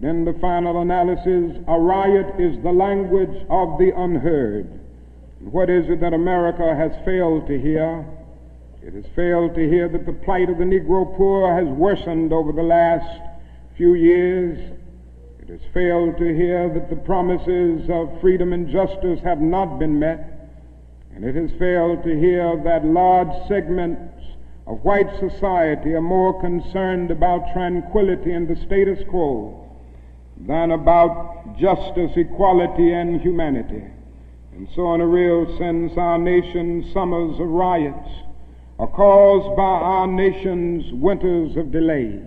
But in the final analysis, a riot is the language of the unheard. And what is it that America has failed to hear? It has failed to hear that the plight of the Negro poor has worsened over the last few years. It has failed to hear that the promises of freedom and justice have not been met. And it has failed to hear that large segments of white society are more concerned about tranquility and the status quo than about justice, equality, and humanity. And so in a real sense, our nation's summers of riots are caused by our nation's winters of delay.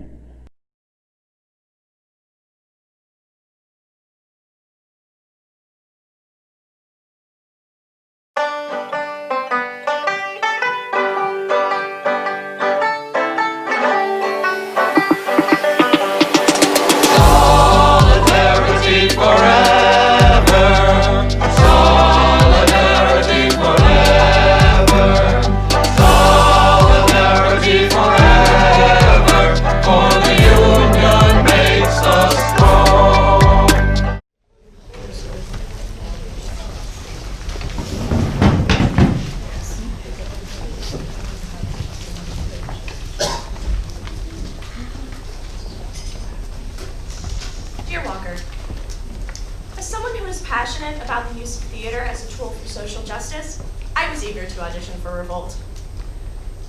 passionate about the use of theater as a tool for social justice, I was eager to audition for Revolt.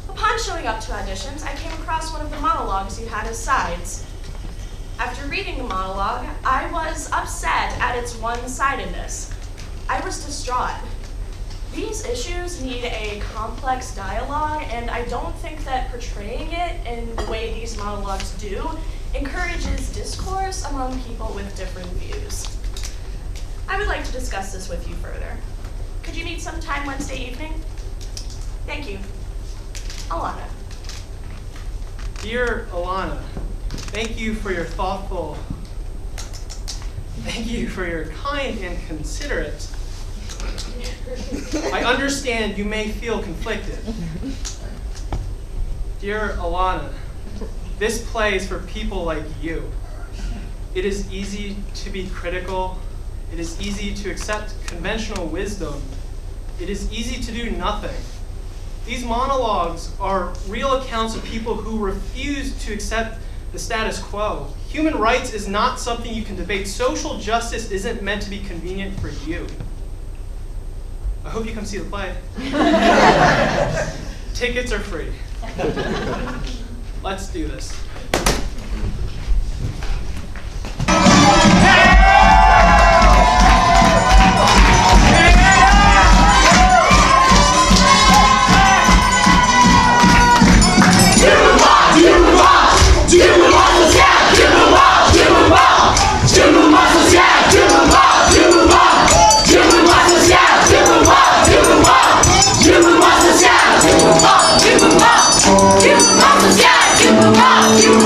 Upon showing up to auditions, I came across one of the monologues you had as sides. After reading the monologue, I was upset at its one-sidedness. I was distraught. These issues need a complex dialogue, and I don't think that portraying it in the way these monologues do encourages discourse among people with different views. I would like to discuss this with you further. Could you meet sometime Wednesday evening? Thank you. Alana. Dear Alana, thank you for your kind and considerate. I understand you may feel conflicted. Dear Alana, this play is for people like you. It is easy to be critical. It is easy to accept conventional wisdom. It is easy to do nothing. These monologues are real accounts of people who refuse to accept the status quo. Human rights is not something you can debate. Social justice isn't meant to be convenient for you. I hope you come see the play. Tickets are free. Let's do this. You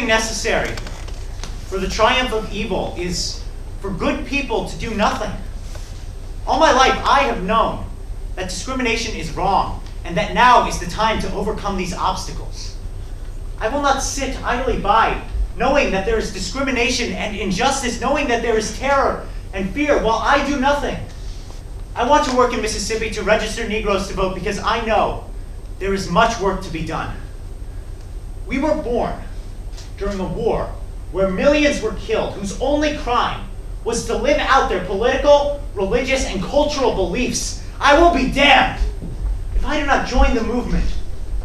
Necessary for the triumph of evil is for good people to do nothing. All my life I have known that discrimination is wrong and that now is the time to overcome these obstacles. I will not sit idly by knowing that there is discrimination and injustice, knowing that there is terror and fear while I do nothing. I want to work in Mississippi to register Negroes to vote because I know there is much work to be done. We were born during a war where millions were killed, whose only crime was to live out their political, religious, and cultural beliefs. I will be damned if I do not join the movement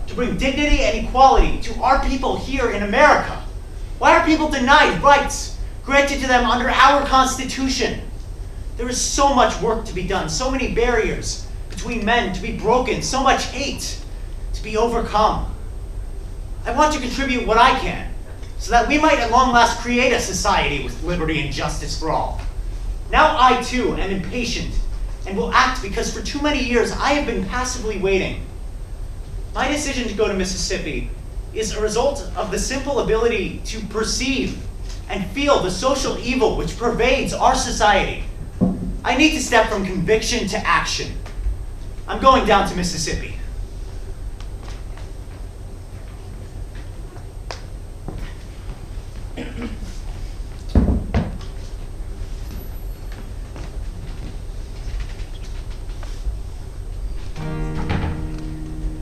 to bring dignity and equality to our people here in America. Why are people denied rights granted to them under our Constitution? There is so much work to be done, so many barriers between men to be broken, so much hate to be overcome. I want to contribute what I can, so that we might at long last create a society with liberty and justice for all. Now I too am impatient and will act because for too many years I have been passively waiting. My decision to go to Mississippi is a result of the simple ability to perceive and feel the social evil which pervades our society. I need to step from conviction to action. I'm going down to Mississippi.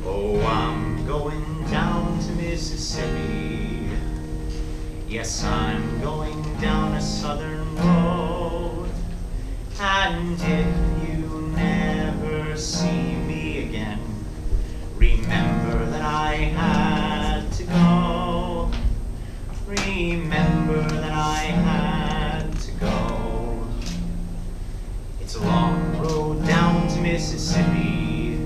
Oh, I'm going down to Mississippi. Yes, I'm going down a southern road. And if you never see me again, remember that I had to go. Remember that I had to go. It's a long road down to Mississippi.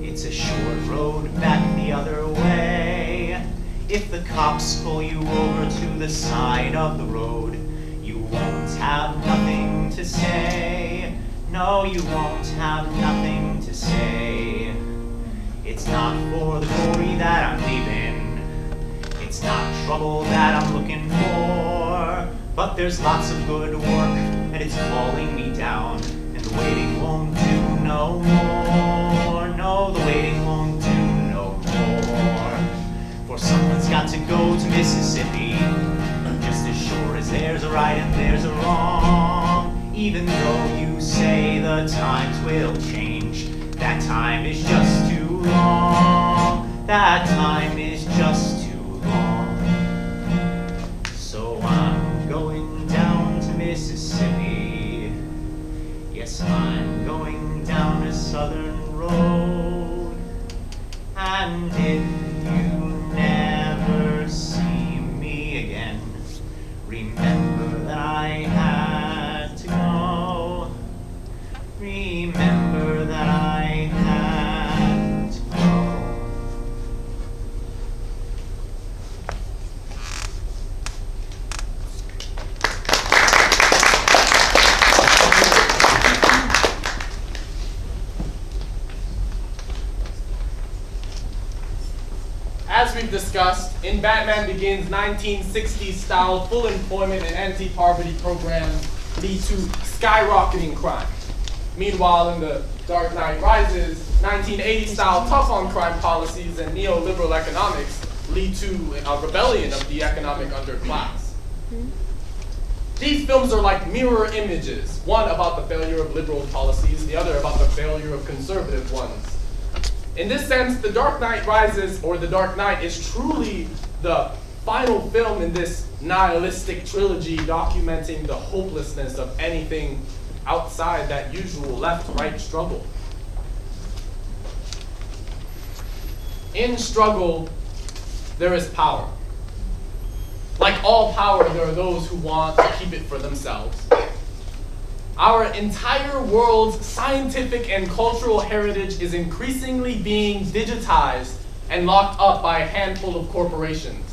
It's a short road back the other way. If the cops pull you over to the side of the road, you won't have nothing to say. No, you won't have nothing to say. It's not for the glory that I'm leaving. It's not trouble that I'm looking for, but there's lots of good work and it's calling me down, and the waiting won't do no more. No, the waiting won't do no more. For someone's got to go to Mississippi, just as sure as there's a right and there's a wrong. Even though you say the times will change, that time is just too long. That time is just too long. So I'm going down to Mississippi. Yes, I'm going down a southern road. And if you never see me again, remember that I had to go. Remember that I had to go. As we've discussed, in Batman Begins, 1960s style full employment and anti-poverty programs lead to skyrocketing crime. Meanwhile, in The Dark Knight Rises, 1980s style tough on crime policies and neoliberal economics lead to a rebellion of the economic underclass. These films are like mirror images, one about the failure of liberal policies, the other about the failure of conservative ones. In this sense, The Dark Knight Rises, or The Dark Knight, is truly the final film in this nihilistic trilogy documenting the hopelessness of anything outside that usual left-right struggle. In struggle, there is power. Like all power, there are those who want to keep it for themselves. Our entire world's scientific and cultural heritage is increasingly being digitized and locked up by a handful of corporations.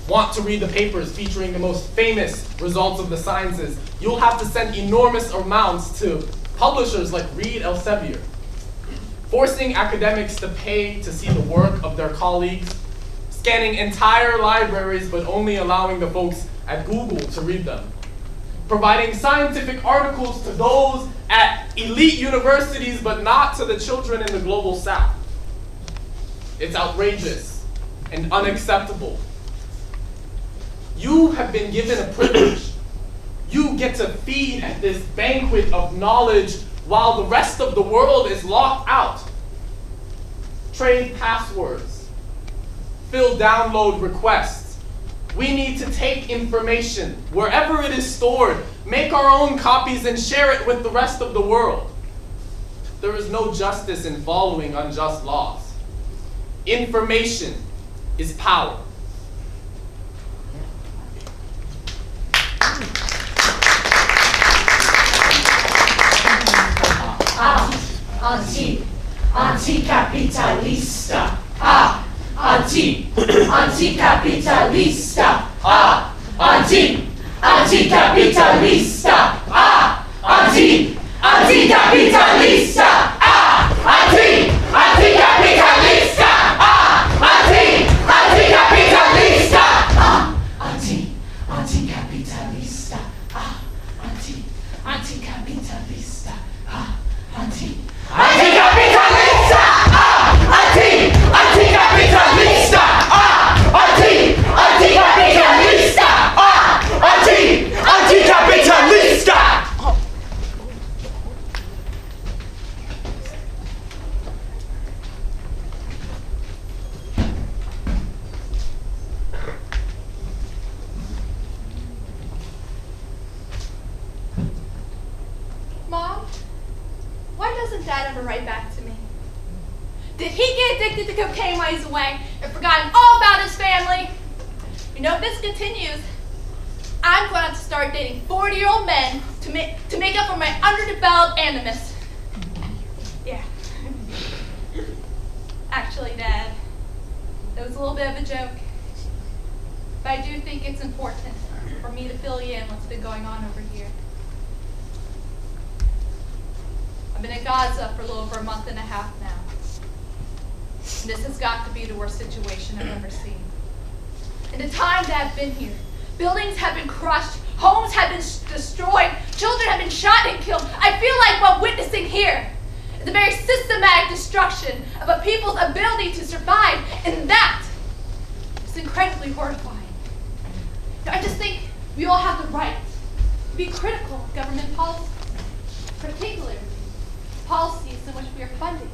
Want to read the papers featuring the most famous results of the sciences? You'll have to send enormous amounts to publishers like Reed Elsevier, forcing academics to pay to see the work of their colleagues, scanning entire libraries but only allowing the folks at Google to read them, providing scientific articles to those at elite universities but not to the children in the global south. It's outrageous and unacceptable. You have been given a privilege. You get to feed at this banquet of knowledge while the rest of the world is locked out. Trade passwords. Fill download requests. We need to take information wherever it is stored, make our own copies and share it with the rest of the world. There is no justice in following unjust laws. Information is power. Anticapitalista. Anticapitalista. Anticapitalista. Anticapitalista. Anticapitalista. Anticapitalista. Anticapitalista. Anticapitalista. Anticapitalista! Anticapitalista! Anticapitalista! Anticapitalista! Mom, why doesn't Dad ever write back to me? Did he get addicted to cocaine while he's away and forgotten all about his family? You know, if this continues, I'm going to have to start dating 40-year-old men to make up for my underdeveloped animus. Yeah. Actually, Dad, that was a little bit of a joke. But I do think it's important for me to fill you in what's been going on over here. I've been in Gaza for a little over a month and a half now. And this has got to be the worst situation I've ever seen. In the time that I've been here, buildings have been crushed, homes have been destroyed, children have been shot and killed. I feel like what I'm witnessing here is a very systematic destruction of a people's ability to survive, and that is incredibly horrifying. Now, I just think we all have the right to be critical of government policy, particularly policies in which we are funding.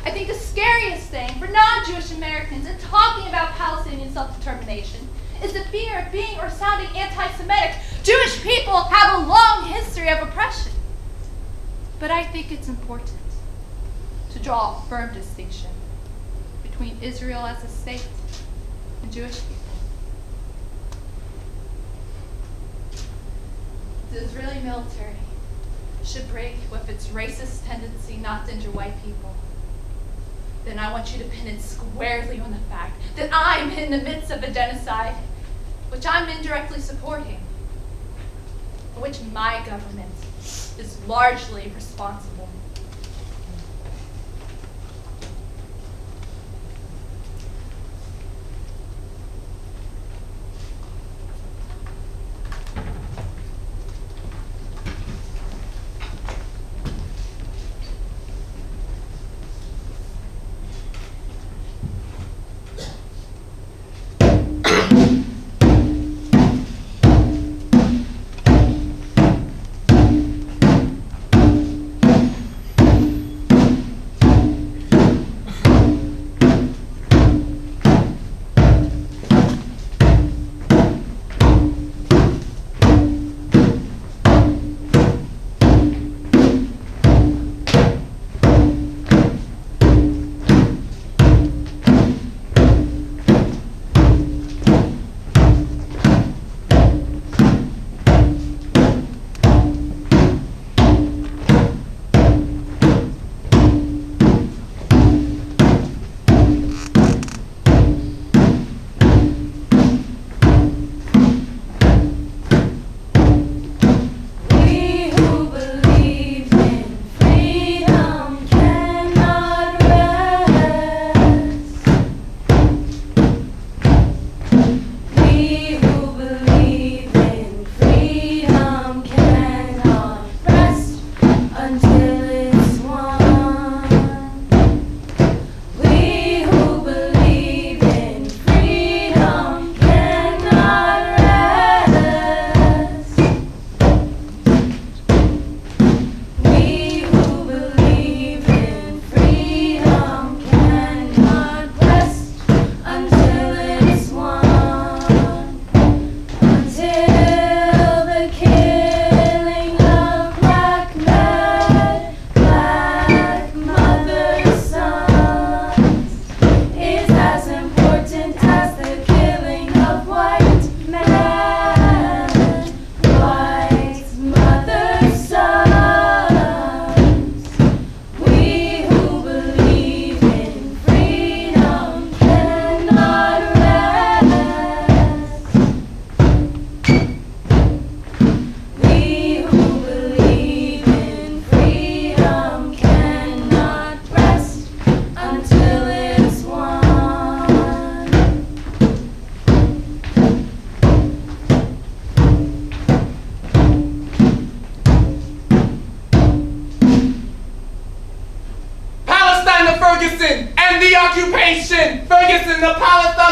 I think the scariest thing for non-Jewish Americans in talking about Palestinian self-determination is the fear of being or sounding anti-Semitic. Jewish people have a long history of oppression. But I think it's important to draw a firm distinction between Israel as a state and Jewish people. The Israeli military should break with its racist tendency not to injure white people. Then I want you to pin it squarely on the fact that I'm in the midst of a genocide, which I'm indirectly supporting, for which my government is largely responsible.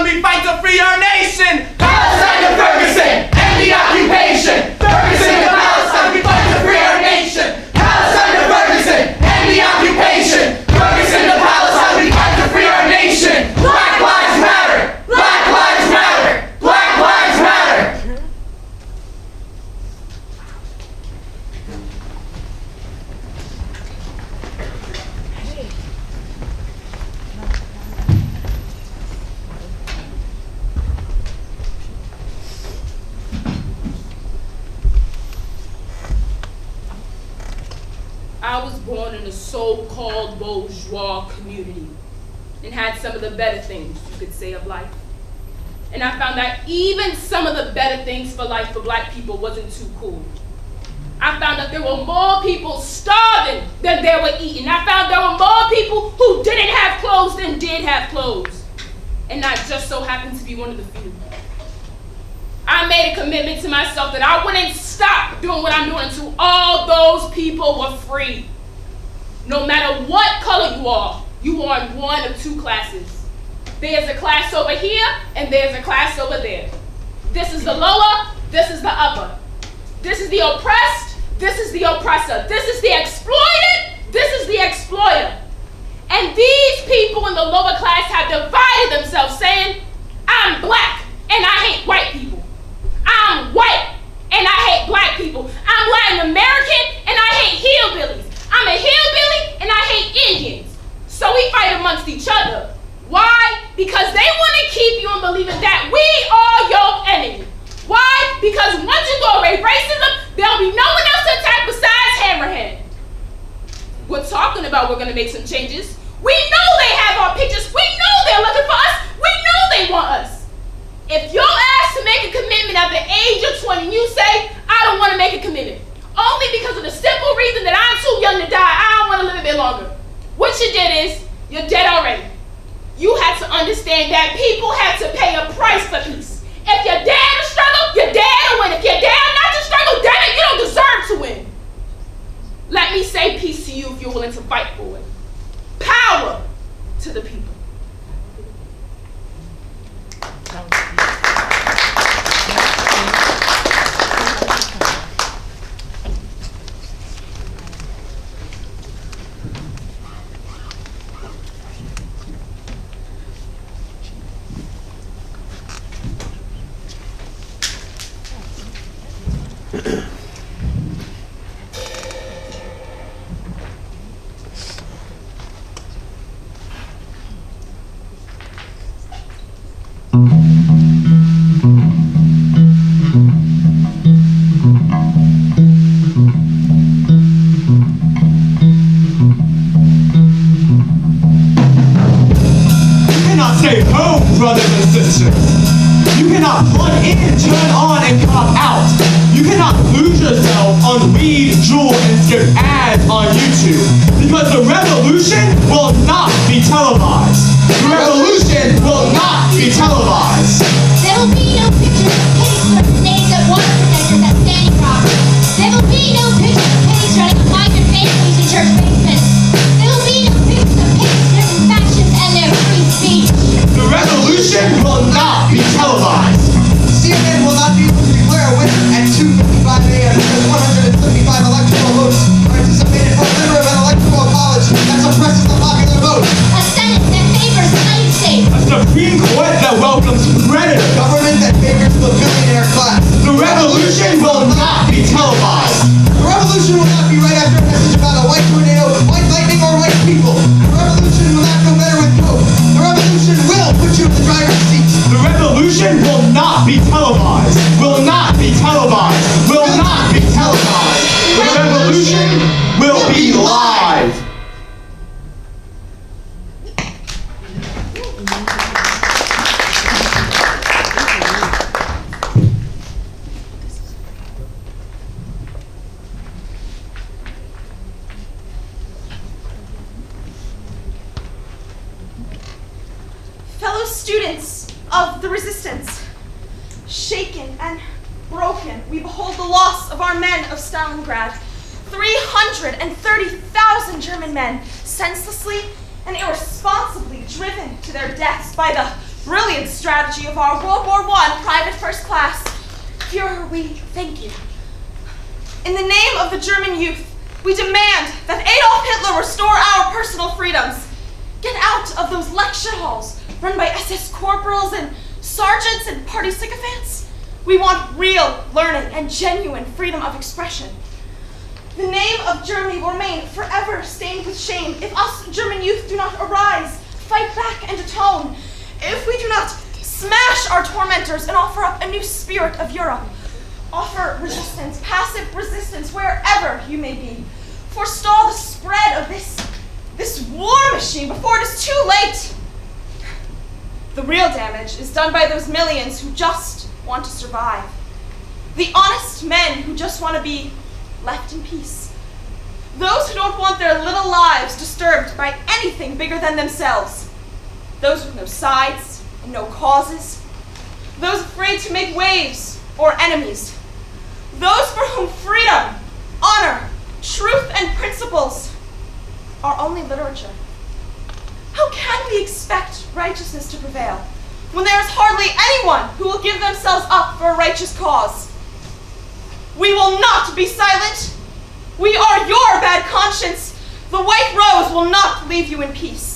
and we fight to free our nation. Palestine to Ferguson, end the occupation. Ferguson to Palestine, we fight to free our nation. Palestine to Ferguson, end the occupation. Ferguson to Palestine, we fight to free our nation. Black lives matter. Black lives matter. Black lives matter. I was born in a so-called bourgeois community and had some of the better things you could say of life. And I found out even some of the better things for life for black people wasn't too cool. I found out there were more people starving than there were eating. I found there were more people who didn't have clothes than did have clothes. And I just so happened to be one of the few. I made a commitment to myself that I wouldn't stop doing what I'm doing until all those people were free. No matter what color you are in one of two classes. There's a class over here, and there's a class over there. This is the lower, this is the upper. This is the oppressed, this is the oppressor. This is the exploited, this is the exploiter. And these people in the lower class have divided themselves saying, I'm black, and I hate white people. I'm white, and I hate black people. I'm Latin American, and I hate hillbillies. I'm a hillbilly, and I hate Indians. So we fight amongst each other. Why? Because they want to keep you in believing that we are your enemy. Why? Because once you go away racism, there'll be no one else to attack besides Hammerhead. We're talking about we're going to make some changes. We know they have our pictures. We know they're looking for us. We know they want us. If you're asked to make a commitment at the age of 20 and you say, I don't want to make a commitment, only because of the simple reason that I'm too young to die, I don't want to live a bit longer. What you did is, you're dead already. You had to understand that people had to pay a price for peace. If you're dead to struggle, you're dead to win. If you're dead not to struggle, damn it, you don't deserve to win. Let me say peace to you if you're willing to fight for it. Power to the people. Students of the resistance, shaken and broken, we behold the loss of our men of Stalingrad. 330,000 German men senselessly and irresponsibly driven to their deaths by the Brilliant strategy of our World War I private first class. Führer, we thank you. In the name of the German youth, we demand that Adolf Hitler restore our personal freedoms. Get out of those lecture halls run by SS corporals and sergeants and party sycophants. We want real learning and genuine freedom of expression. The name of Germany will remain forever stained with shame if us German youth do not arise, fight back and atone. If we do not smash our tormentors and offer up a new spirit of Europe. Offer resistance, passive resistance, wherever you may be. Forestall the spread of this war machine before it is too late. The real damage is done by those millions who just want to survive. The honest men who just want to be left in peace. Those who don't want their little lives disturbed by anything bigger than themselves. Those with no sides and no causes. Those afraid to make waves or enemies. Those for whom freedom, honor, truth, and principles are only literature. How can we expect righteousness to prevail when there is hardly anyone who will give themselves up for a righteous cause? We will not be silent. We are your bad conscience. The white rose will not leave you in peace.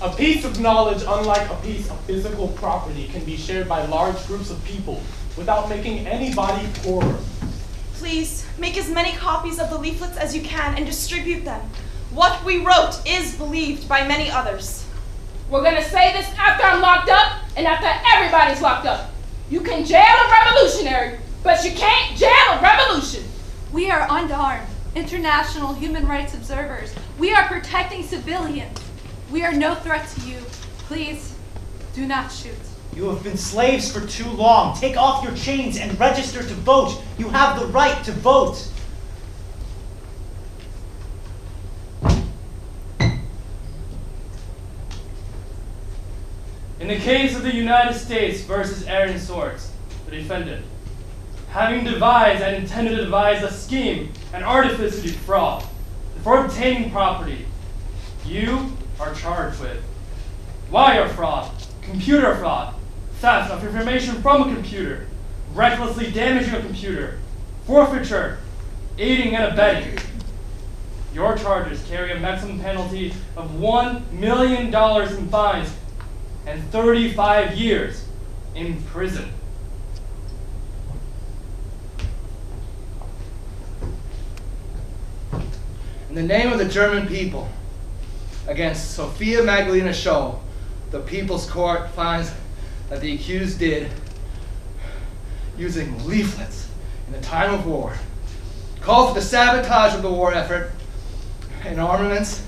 A piece of knowledge, unlike a piece of physical property, can be shared by large groups of people without making anybody poorer. Please, make as many copies of the leaflets as you can and distribute them. What we wrote is believed by many others. We're gonna say this after I'm locked up and after everybody's locked up. You can jail a revolutionary, but you can't jail a revolution. We are unarmed, international human rights observers. We are protecting civilians. We are no threat to you. Please, do not shoot. You have been slaves for too long. Take off your chains and register to vote. You have the right to vote. In the case of the United States versus Aaron Swartz, the defendant, having devised and intended to devise a scheme and artifice to defraud, for obtaining property, you are charged with wire fraud, computer fraud, theft of information from a computer, recklessly damaging a computer, forfeiture, aiding and abetting. Your charges carry a maximum penalty of $1 million in fines and 35 years in prison. In the name of the German people, against Sophia Magdalena Scholl, the People's Court finds that the accused did, using leaflets in the time of war, calls for the sabotage of the war effort and armaments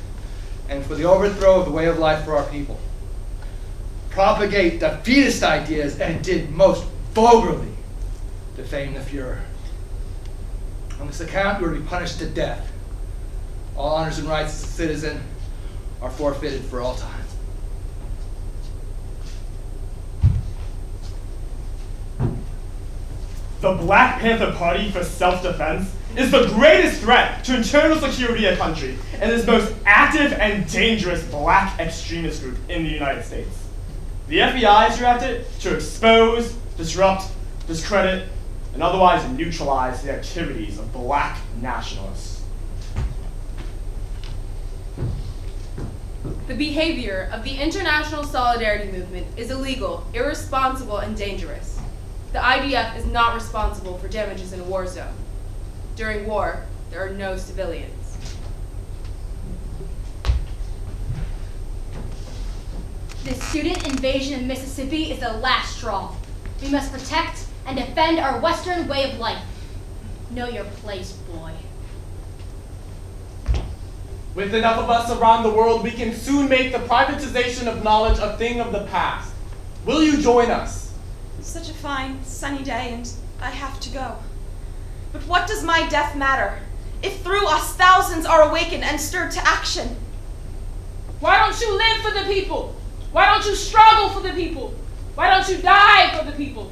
and for the overthrow of the way of life for our people. Propagate defeatist ideas and did most vulgarly defame the Fuhrer. On this account, you will be punished to death. All honors and rights as a citizen are forfeited for all time. The Black Panther Party for Self-Defense is the greatest threat to internal security of a country and is the most active and dangerous black extremist group in the United States. The FBI has reacted to expose, disrupt, discredit, and otherwise neutralize the activities of black nationalists. The behavior of the international solidarity movement is illegal, irresponsible, and dangerous. The IDF is not responsible for damages in a war zone. During war, there are no civilians. The student invasion of Mississippi is the last straw. We must protect and defend our Western way of life. Know your place, boy. With enough of us around the world, we can soon make the privatization of knowledge a thing of the past. Will you join us? Such a fine, sunny day, and I have to go. But what does my death matter, if through us thousands are awakened and stirred to action? Why don't you live for the people? Why don't you struggle for the people? Why don't you die for the people?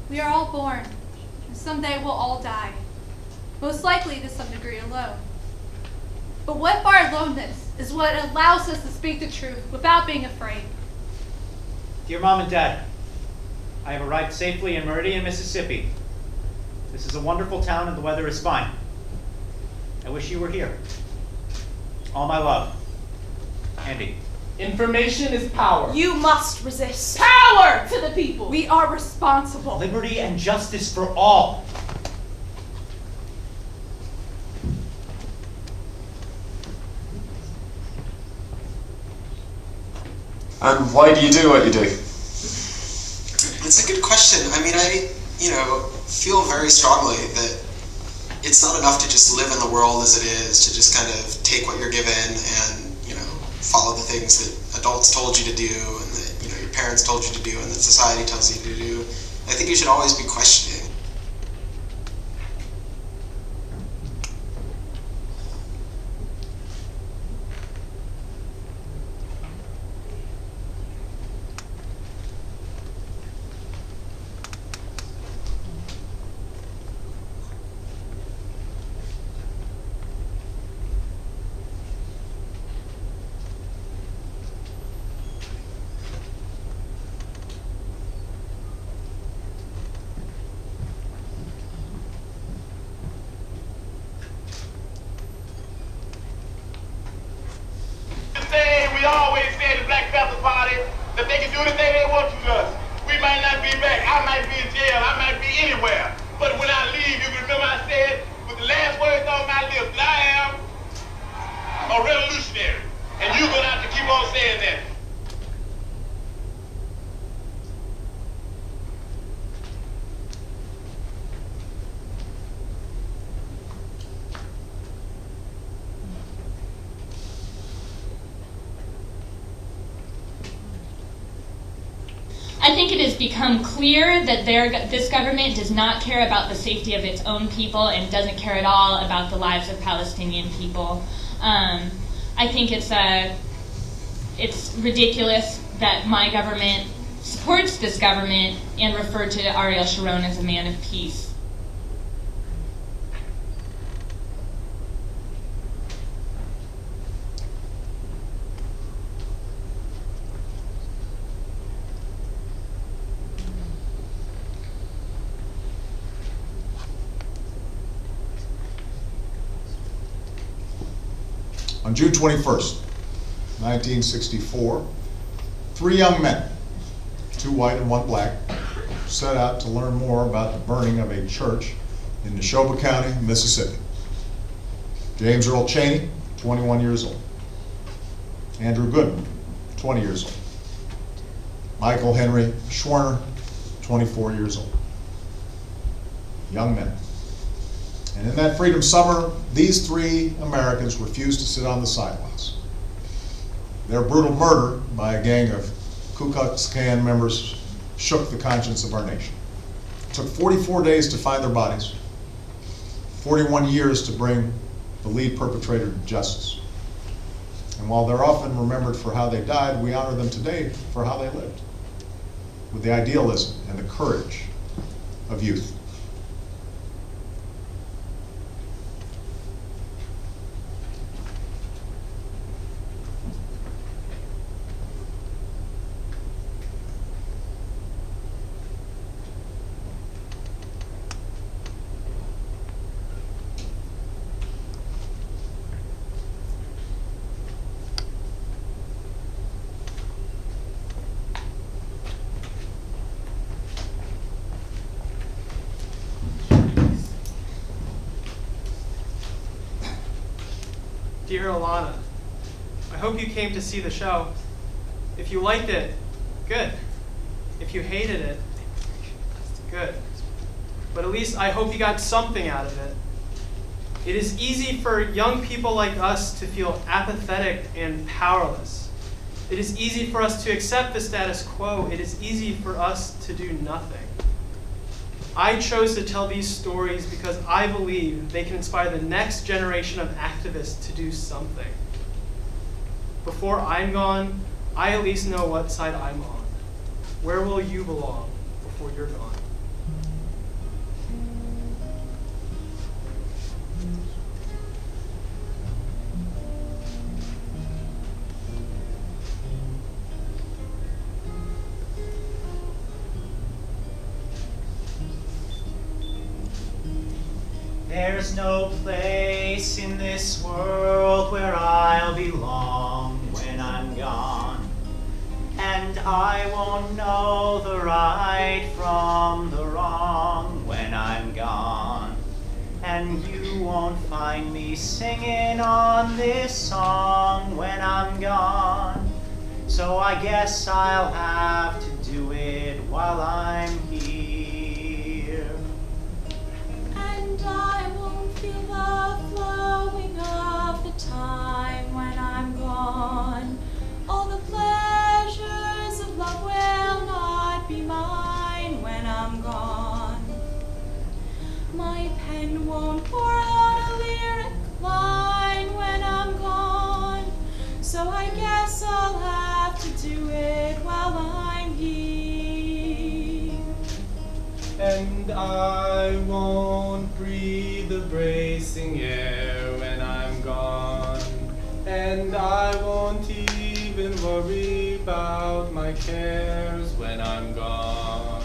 We are all born, and someday we'll all die. Most likely to some degree alone. But what if our aloneness is what allows us to speak the truth without being afraid? Dear Mom and Dad, I have arrived safely in Meridian, Mississippi. This is a wonderful town and the weather is fine. I wish you were here. All my love. Andy. Information is power. You must resist. Power to the people. We are responsible. Liberty and justice for all. And why do you do what you do? It's a good question. I mean, I feel very strongly that it's not enough to just live in the world as it is, to just kind of take what you're given and, follow the things that adults told you to do and that, your parents told you to do and that society tells you to do. I think you should always be questioning. do anything they want to us. We might not be back. I might be in jail. I might be anywhere. But when I leave, you can remember I said with the last words on my lips that I am a revolutionary. And you're going to have to keep on saying that. I think it has become clear that this government does not care about the safety of its own people and doesn't care at all about the lives of Palestinian people. I think it's ridiculous that my government supports this government and referred to Ariel Sharon as a man of peace. On June 21st, 1964, 3 young men, 2 white and 1 black, set out to learn more about the burning of a church in Neshoba County, Mississippi. James Earl Cheney, 21 years old. Andrew Goodman, 20 years old. Michael Henry Schwerner, 24 years old. Young men. And in that Freedom Summer, these 3 Americans refused to sit on the sidelines. Their brutal murder by a gang of Ku Klux Klan members shook the conscience of our nation. It took 44 days to find their bodies, 41 years to bring the lead perpetrator to justice. And while they're often remembered for how they died, we honor them today for how they lived, with the idealism and the courage of youth. Dear Alana, I hope you came to see the show. If you liked it, good. If you hated it, good. But at least I hope you got something out of it. It is easy for young people like us to feel apathetic and powerless. It is easy for us to accept the status quo. It is easy for us to do nothing. I chose to tell these stories because I believe they can inspire the next generation of activists to do something. Before I'm gone, I at least know what side I'm on. Where will you belong before you're gone? There's no place in this world where I'll belong when I'm gone. And I won't know the right from the wrong when I'm gone. And you won't find me singing on this song when I'm gone. So I guess I'll have to do it while I'm here. And I won't feel the flowing of the time when I'm gone. All the pleasures of love will not be mine when I'm gone. My pen won't pour out a lyric line when I'm gone. So I guess I'll have to do it while I'm here. And I won't breathe the bracing air when I'm gone. And I won't even worry about my cares when I'm gone.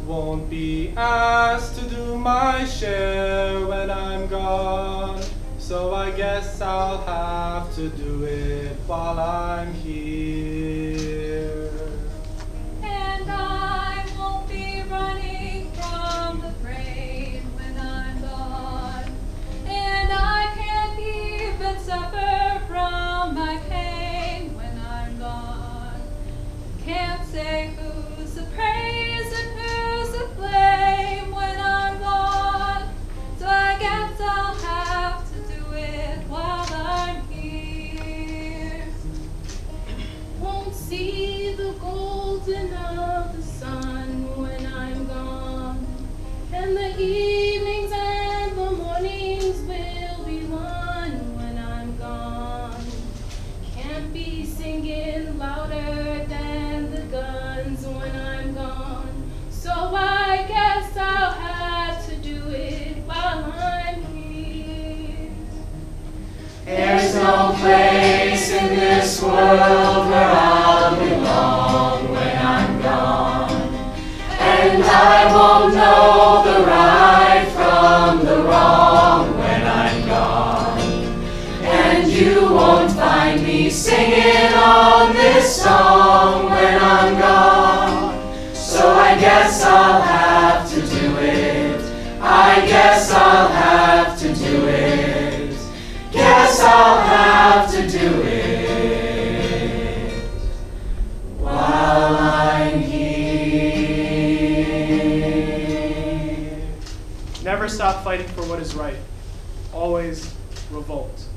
Won't be asked to do my share when I'm gone. So I guess I'll have to do it while I'm here. say who's the praise and who's the blame when I'm gone. So I guess I'll have to do it while I'm here. Won't see the golden of the sun when I'm gone, and the evenings and the mornings will be one when I'm gone. Can't be singing louder than the guns when I'm gone, so I guess I'll have to do it while I'm here. There's no place in this world where I'll belong when I'm gone, and I won't know the right from the wrong when I'm gone, and you won't find me singing on this song when I'm gone. So I guess I'll have to do it. I guess I'll have to do it. Guess I'll have to do it while I'm here. Never stop fighting for what is right. Always revolt.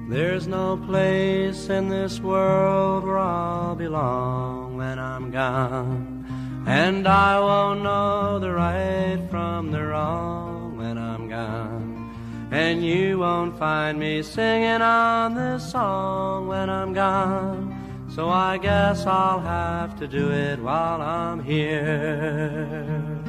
There's no place in this world where I'll belong when I'm gone, and I won't know the right from the wrong when I'm gone, and you won't find me singing on this song when I'm gone. So I guess I'll have to do it while I'm here.